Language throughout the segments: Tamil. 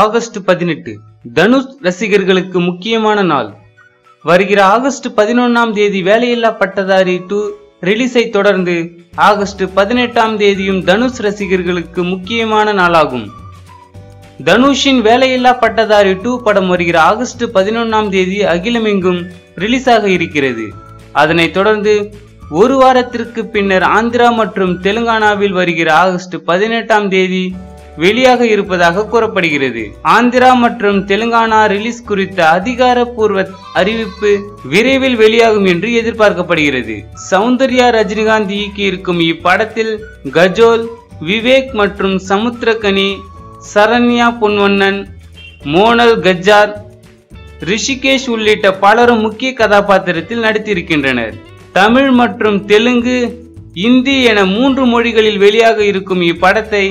ஆகஸ்ட் 18 தனுஷ் ரசிகர்களுக்கு முக்கியமான நாள். வருகிற ஆகஸ்ட் 11ஆம் தேதி வேலையில்லா பட்டதாரி 2 ரிலீஸை தொடர்ந்து ஆகஸ்ட் 18ஆம் தேதியும் தனுஷ் ரசிகர்களுக்கு முக்கியமான நாளாகும். தனுஷின் வேலையில்லா பட்டதாரி 2 படம் வருகிற ஆகஸ்ட் 11ஆம் தேதி அகிலமெங்கும் ரிலீஸ் ஆக இருக்கிறது. அதனைத் தொடர்ந்து ஒரு வாரத்திற்கு பின்னர் ஆந்திரா மற்றும் தெலுங்கானாவில் வருகிற ஆகஸ்ட் 18ஆம் தேதி வெளியாக இருப்பதாக கூறப்படுகிறது. ஆந்திரா மற்றும் தெலுங்கானா ரிலீஸ் குறித்த அதிகாரப்பூர்வ அறிவிப்பு விரைவில் வெளியாகும் என்று எதிர்பார்க்கப்படுகிறது. சௌந்தர்யா ரஜினிகாந்த் இயக்கியிருக்கும் இப்படத்தில் கஜோல், விவேக் மற்றும் சமுத்திரகனி, சரண்யா பொன்வண்ணன், மோனல் கஜார், ரிஷிகேஷ் உள்ளிட்ட பலரும் முக்கிய கதாபாத்திரத்தில் நடித்திருக்கின்றனர். தமிழ் மற்றும் தெலுங்கு, இந்தி என 3 மொழிகளில் வெளியாக இருக்கும் இப்படத்தை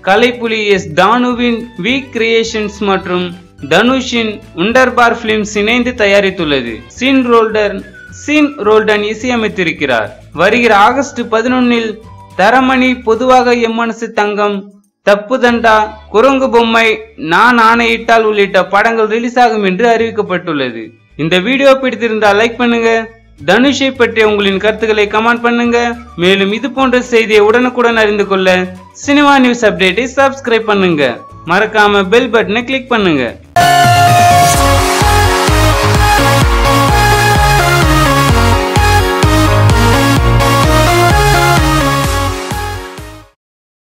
கலைப்புலி எஸ் தானுவின் வி கிரியேஷன்ஸ் மற்றும் தனுஷின் உண்டர்பார் பிலிம்ஸ் இணைந்து தயாரித்துள்ளது. சீன் ரோல்டன் இசையமைத்திருக்கிறார். வருகிற ஆகஸ்ட் 11இல் தரமணி, பொதுவாக எம்மனசு தங்கம், தப்புதண்டா, குரங்கு பொம்மை, நான் ஆணையிட்டால் உள்ளிட்ட படங்கள் ரிலீஸ் ஆகும் என்று அறிவிக்கப்பட்டுள்ளது. இந்த வீடியோ பிடித்திருந்தால் லைக் பண்ணுங்க. தனுஷை பற்றிய உங்களின் கருத்துக்களை கமெண்ட் பண்ணுங்க. மேலும் இது போன்ற செய்தியை உடனுக்குடன் அறிந்து கொள்ள சினிமா நியூஸ் அப்டேட்டை சப்ஸ்கிரைப் பண்ணுங்க. மறக்காம பெல் பட்டனை கிளிக் பண்ணுங்க.